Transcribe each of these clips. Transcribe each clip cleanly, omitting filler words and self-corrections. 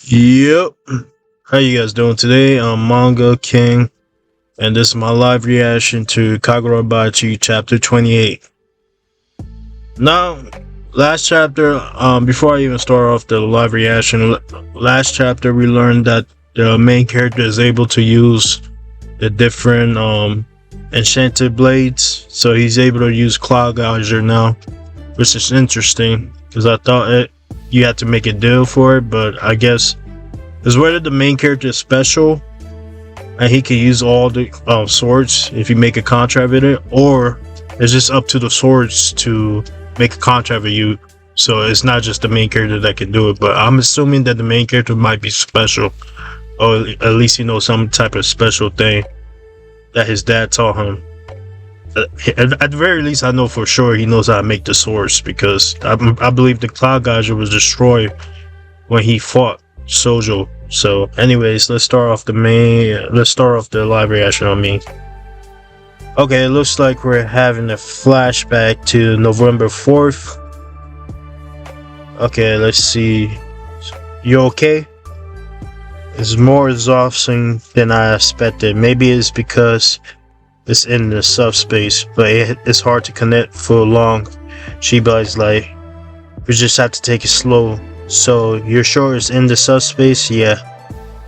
Yep. How you guys doing today? I'm Manga King, and this is my live reaction to Kagurabachi Chapter 28. Now, last chapter, before I even start off the live reaction, last chapter we learned that the main character is able to use the different enchanted blades, so he's able to use Cloud Geyser now, which is interesting because I thought you had to make a deal for it, but I guess is whether the main character is special and he can use all the swords if you make a contract with it, or it's just up to the swords to make a contract with you. So it's not just the main character that can do it, but I'm assuming that the main character might be special, or at least he knows some type of special thing that his dad taught him. At the very least, I know for sure he knows how to make the swords because I believe the Cloud Geyser was destroyed when he fought Sojo. So anyways, let's start off the live reaction on me. Okay, it looks like we're having a flashback to November 4th. Okay, let's see. You okay? It's more exhausting than I expected. Maybe it's because it's in the subspace, but it's hard to connect for long. Shiba's like, we just have to take it slow. So you're sure it's in the subspace? Yeah.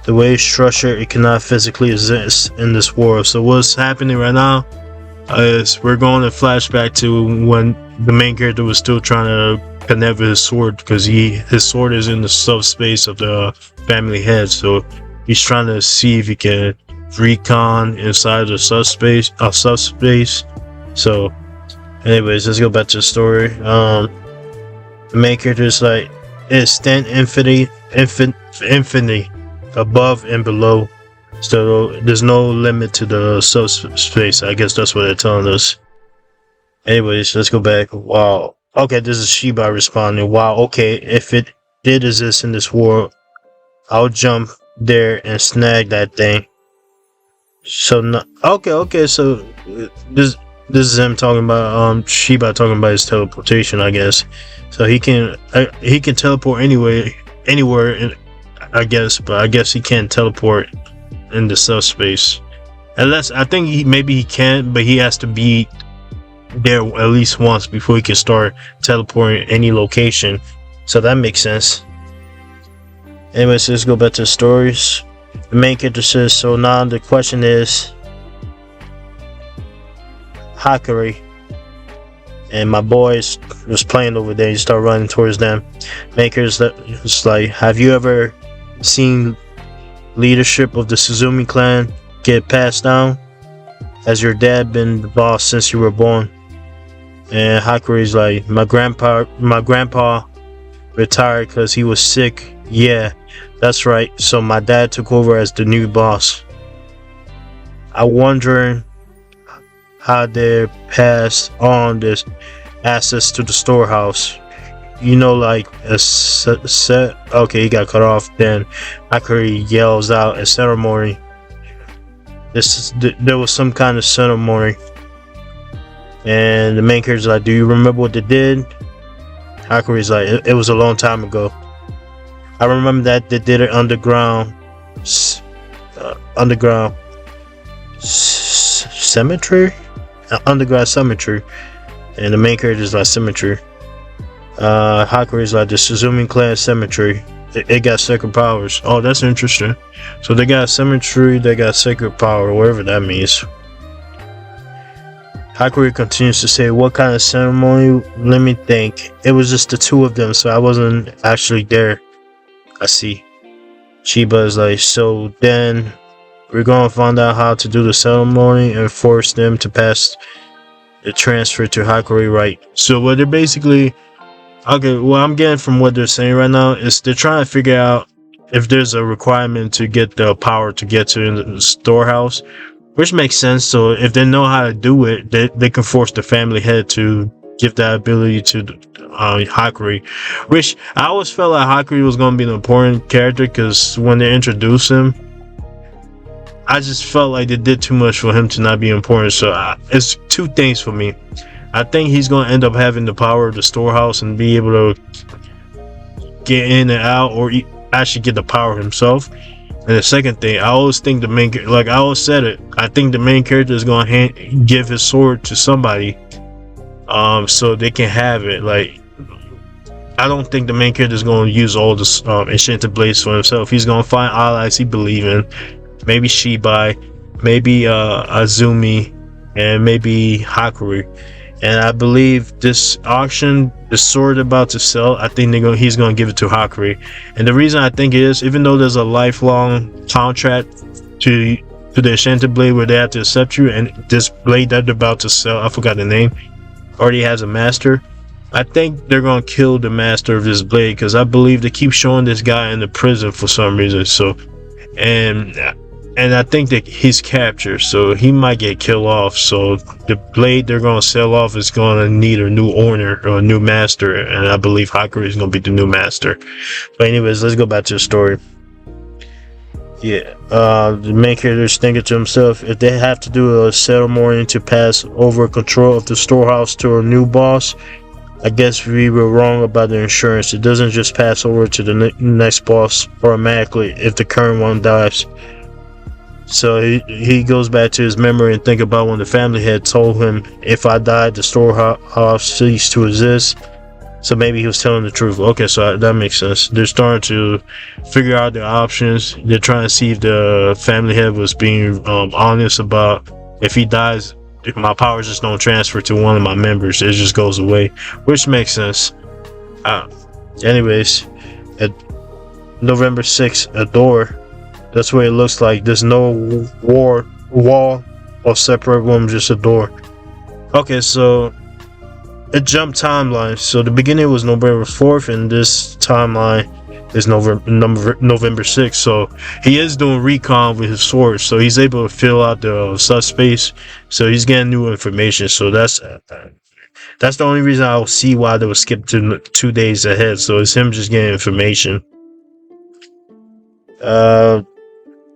The way it's structured, it cannot physically exist in this world. So what's happening right now is we're going to flashback to when the main character was still trying to connect with his sword, because his sword is in the subspace of the family head. So he's trying to see if he can recon inside the subspace. So anyways, let's go back to the story. The main character is like, extend infinity above and below, so there's no limit to the subspace. I guess that's what they're telling us. Anyways, let's go back. Wow. Okay, this is Shiba responding. Wow. Okay, if it did exist in this world, I'll jump there and snag that thing. So no, okay. So this is him talking about Shiba talking about his teleportation, I guess. So he can teleport anywhere, I guess, but I guess he can't teleport in the subspace. Unless I think maybe he can, but he has to be there at least once before he can start teleporting any location. So that makes sense. Anyways, let's go back to the stories. The main character says, so now the question is Hakari. And my boys was playing over there. He started running towards them. Makers was like, have you ever seen leadership of the Suzumi clan get passed down? Has your dad been the boss since you were born? And Hakari's like, my grandpa retired because he was sick. Yeah, that's right. So my dad took over as the new boss. I wonder how they passed on this access to the storehouse. You know, like a set. Okay, he got cut off. Then Akari yells out a ceremony. There was some kind of ceremony, and the main character's like, "Do you remember what they did?" Akari's like, "It was a long time ago. I remember that they did it underground cemetery." Underground cemetery, and the main character is like cemetery. Hakari is like the Suzumi clan cemetery. It got sacred powers. Oh, that's interesting. So they got cemetery, they got sacred power, whatever that means. Hakari continues to say, what kind of ceremony? Let me think. It was just the two of them, so I wasn't actually there. I see. Chiba is like, so then we're gonna find out how to do the ceremony and force them to pass the transfer to Hakari, right? So what they're basically, okay, what I'm getting from what they're saying right now is they're trying to figure out if there's a requirement to get the power to get to the storehouse, which makes sense. So if they know how to do it, they can force the family head to give that ability to Hakari, which I always felt like Hakari was going to be an important character because when they introduced him, I just felt like they did too much for him to not be important. So it's two things for me. I think he's going to end up having the power of the storehouse and be able to get in and out, or actually get the power himself. And the second thing, I always think the like I always said it, I think the main character is gonna give his sword to somebody, so they can have it. Like, I don't think the main character is gonna use all this enchanted blades for himself. He's gonna find allies he believe in, maybe Shibai, maybe Azumi, and maybe Hakuri. And I believe this auction, the sword about to sell, I think he's gonna give it to Hakuri. And the reason I think it is, even though there's a lifelong contract to the enchanted blade where they have to accept you, and this blade that they're about to sell, I forgot the name, already has a master. I think they're gonna kill the master of this blade, because I believe they keep showing this guy in the prison for some reason. So, and I think that he's captured, so he might get killed off. So the blade they're gonna sell off is gonna need a new owner or a new master, and I believe Hakuri is gonna be the new master. But anyways, let's go back to the story. Yeah, the main character is thinking to himself, if they have to do a ceremony to pass over control of the storehouse to a new boss, I guess we were wrong about the insurance. It doesn't just pass over to the next boss automatically if the current one dies. So he goes back to his memory and think about when the family had told him, if I died, the storehouse ceased to exist. So maybe he was telling the truth. Okay, so that makes sense. They're starting to figure out their options. They're trying to see if the family head was being honest about, if he dies, my powers just don't transfer to one of my members. It just goes away, which makes sense. Anyways, at November 6th, a door. That's what it looks like. There's no wall or separate room, just a door. Okay, so it jumped timeline. So the beginning was November 4th, and this timeline is November 6th. So he is doing recon with his sword, so he's able to fill out the subspace. So he's getting new information. So that's the only reason I'll see why they was skipped to 2 days ahead. So it's him just getting information.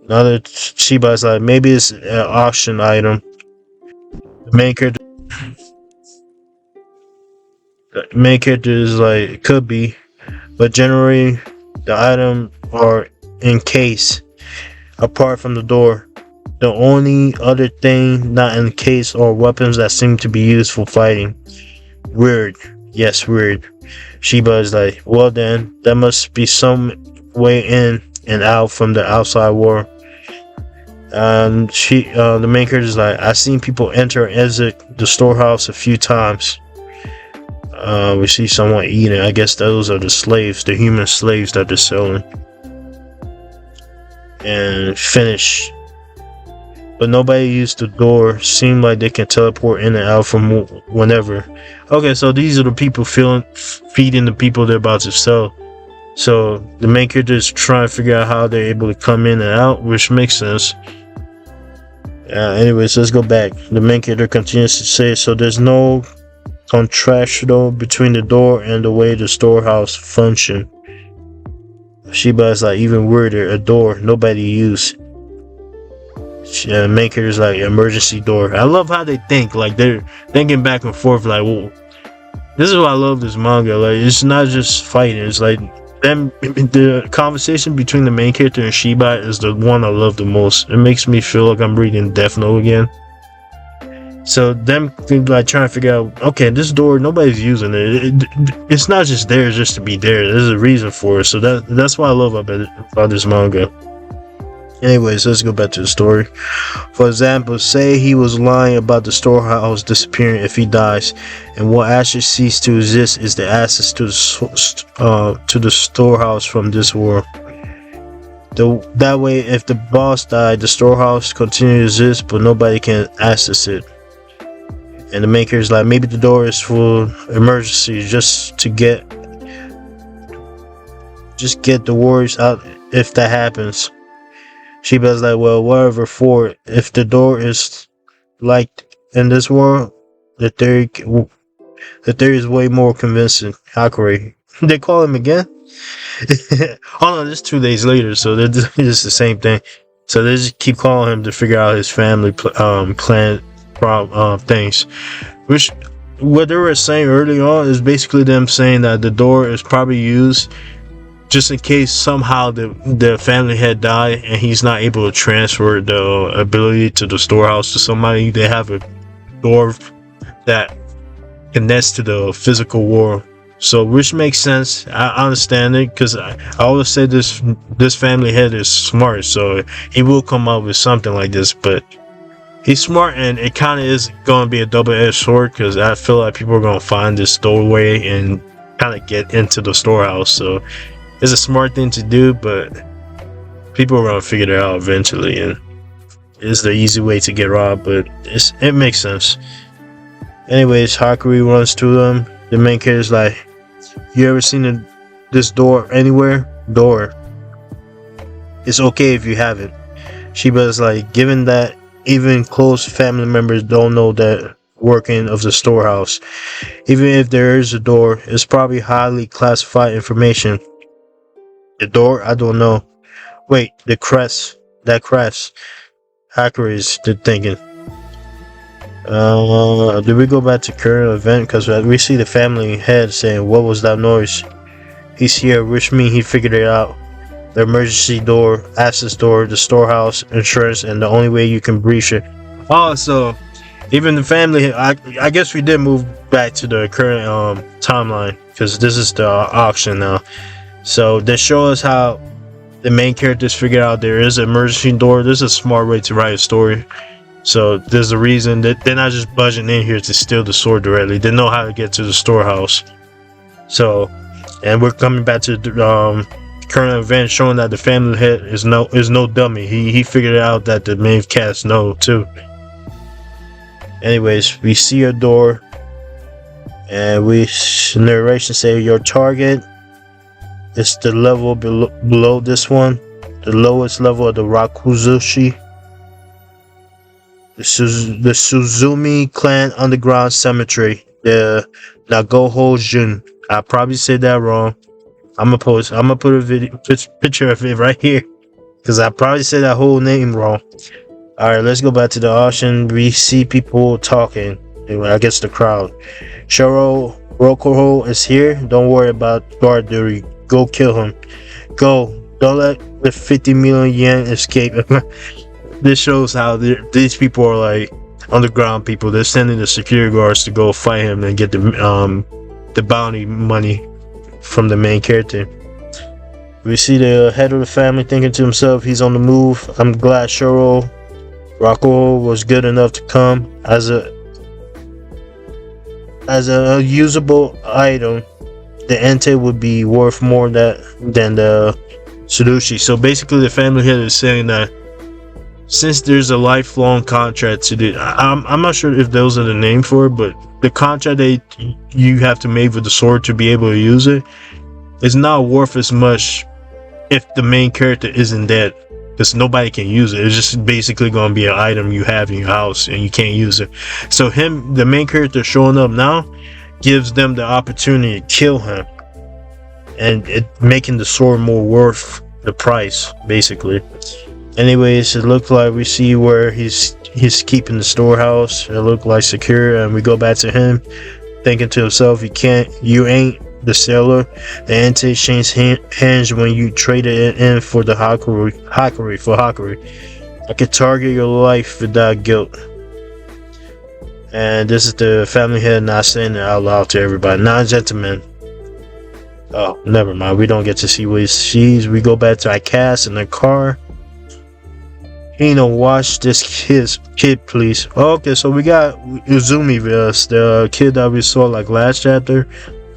Another Shiba's like, maybe it's an auction item. The main character is like, it could be, but generally the item are in case, apart from the door. The only other thing not in case are weapons that seem to be used for fighting. Weird. Yes, weird. Shiba is like, well then, there must be some way in and out from the outside world. The main character is like, I've seen people enter and exit the storehouse a few times. We see someone eating. I guess those are the slaves, the human slaves that they're selling. And finish. But nobody used the door. Seem like they can teleport in and out from whenever. Okay, so these are the people feeding the people they're about to sell. So the main character is trying to figure out how they're able to come in and out, which makes sense. Anyways, let's go back. The main character continues to say, so there's no contrasto between the door and the way the storehouse function. Shiba is like, even weirder, a door nobody used. Main character is like, emergency door. I love how they think, like they're thinking back and forth, like, whoa. This is why I love this manga. Like, it's not just fighting, it's like them, the conversation between the main character and Shiba is the one I love the most. It makes me feel like I'm reading Death Note again. So them like trying to figure out, okay, this door nobody's using it. It's not just there just to be there. There's a reason for it. So that's what I love about this manga. Anyways, let's go back to the story. For example, say he was lying about the storehouse disappearing if he dies, and what actually ceased to exist is the access to the storehouse from this world. That way, if the boss died, the storehouse continues to exist, but nobody can access it. And the maker is like, maybe the door is for emergency, just get the warriors out if that happens. Shiba's like, well, whatever for it. If the door is like in this world, the theory is way more convincing. Hakuri. They call him again? Oh no, this 2 days later, so they're just the same thing. So they just keep calling him to figure out his family clan things. Which, what they were saying early on is basically them saying that the door is probably used just in case somehow the family head died and he's not able to transfer the ability to the storehouse to somebody, they have a door that connects to the physical world. So, which makes sense. I understand it because I always say this family head is smart, so he will come up with something like this. But he's smart, and it kind of is going to be a double-edged sword because I feel like people are going to find this doorway and kind of get into the storehouse. So, it's a smart thing to do, but people are going to figure it out eventually, and it's the easy way to get robbed. But it makes sense. Anyways, Hakuri runs to them. The main character's like, "You ever seen this door anywhere? Door. It's okay if you haven't." Shiba's like, "Given that even close family members don't know that working of the storehouse, even if there is a door, it's probably highly classified information." The door? I don't know. Wait, the crest. That crest. Hakuri is thinking. Do we go back to current event? Because we see the family head saying, "What was that noise?" He's here, which means he figured it out. The emergency door, access door, the storehouse, insurance, and the only way you can breach it. Oh, so even the family, I guess we did move back to the current timeline because this is the auction now. So they show us how the main characters figured out there is an emergency door. This is a smart way to write a story. So there's a reason that they're not just budging in here to steal the sword directly. They know how to get to the storehouse. So, and we're coming back to the current event, showing that the family head is no dummy. He figured out that the main cast know too. Anyways, we see a door, and we narration say your target is the level below this one, the lowest level of the Rakuzushi. The Suzumi clan underground cemetery, the Nagoho Jun. I probably said that wrong. I'm gonna put a picture of it right here because I probably said that whole name wrong. All right, let's go back to the auction. We see people talking. I guess the crowd. Shoro Rokoho is here. Don't worry about guard duty. Go kill him. Go. Don't let the 50 million yen escape. This shows how these people are like underground people. They're sending the security guards to go fight him and get the bounty money from the main character. We see the head of the family thinking to himself, he's on the move. I'm glad Shoro Rocco was good enough to come as a usable item. The ente would be worth more than the Sudushi. So basically the family head is saying that since there's a lifelong contract to do, I'm not sure if those are the name for it, but the contract that you have to make with the sword to be able to use it is not worth as much if the main character isn't dead, because nobody can use it. It's just basically going to be an item you have in your house and you can't use it. So the main character showing up now gives them the opportunity to kill him, and it making the sword more worth the price, basically. Anyways, it looked like we see where he's keeping the storehouse. It looked like secure, and we go back to him thinking to himself, you ain't the seller. The ante changed hands when you traded it in for the Hakuri. I could target your life without guilt. And this is the family head not saying it out loud to everybody. Now, gentlemen. Oh, never mind. We don't get to see what he sees. We go back to our cast in the car. Hino, watch this kid, please. Okay, so we got Uzumi with us, the kid that we saw like last chapter,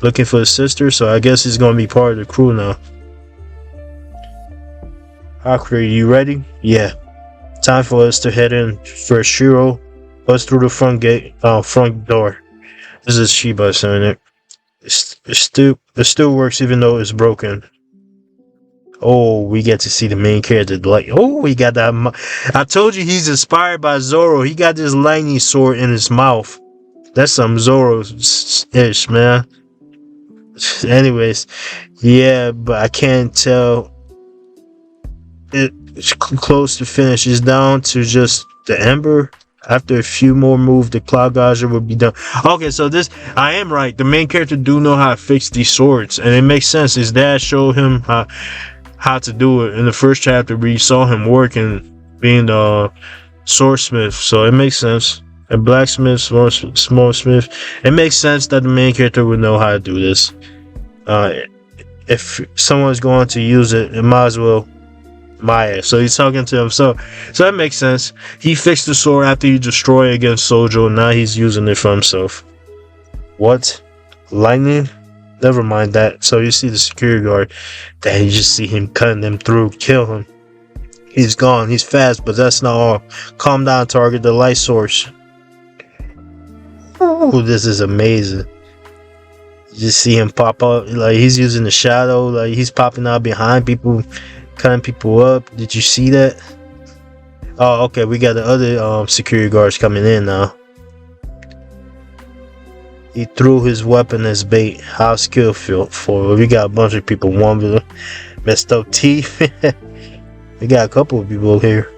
looking for his sister. So I guess he's gonna be part of the crew now. Hakuri, you ready? Yeah. Time for us to head in. For Shiro, us through the front door. This is Shiba saying it. It still works even though it's broken. Oh, we get to see the main character. Like, oh, we got that. I told you he's inspired by Zoro. He got this lightning sword in his mouth. That's some Zoro-ish, man. Anyways, yeah, but I can't tell. It's close to finish. It's down to just the ember. After a few more moves, the Cloud Geyser will be done. Okay, so this, I am right. The main character do know how to fix these swords, and it makes sense. His dad showed him how to do it in the first chapter. We saw him working, being the swordsmith, so it makes sense. A blacksmith, small smith. It makes sense that the main character would know how to do this. If someone's going to use it, it might as well Maya. So he's talking to him. So that makes sense. He fixed the sword after he destroyed against Sojo. Now he's using it for himself. What? Lightning? Never mind that. So you see the security guard. Then you just see him cutting them through, kill him. He's gone. He's fast, but that's not all. Calm down, target the light source. Oh, this is amazing. You just see him pop up. Like he's using the shadow. Like he's popping out behind people, cutting people up. Did you see that? Oh, okay. We got the other security guards coming in now. He threw his weapon as bait. How skillful. We got a bunch of people. One with messed up teeth. We got a couple of people here.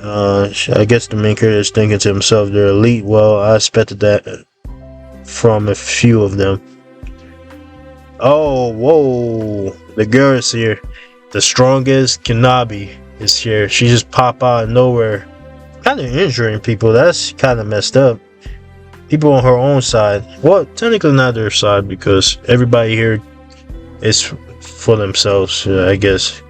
I guess the main character is thinking to himself, they're elite. Well, I expected that from a few of them. Oh, whoa. The girl is here. The strongest Kanabi is here. She just popped out of nowhere. Kind of injuring people. That's kind of messed up. People on her own side. Well, technically not their side because everybody here is for themselves, I guess.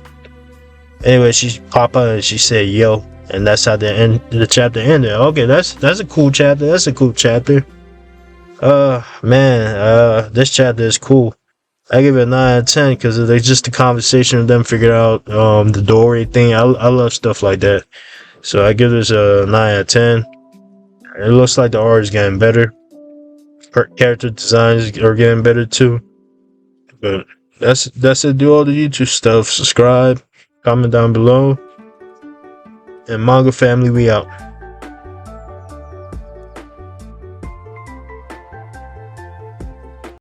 Anyway, she popped out and she said, yo. And that's how the chapter ended. Okay, that's a cool chapter. That's a cool chapter. Man, this chapter is cool. I give it a 9 out of 10 because it's just the conversation of them figuring out the doorway thing. I love stuff like that. So I give this a 9 out of 10. It looks like the art is getting better. Character designs are getting better too. But that's it. Do all the YouTube stuff. Subscribe, comment down below. And Manga Family, we out.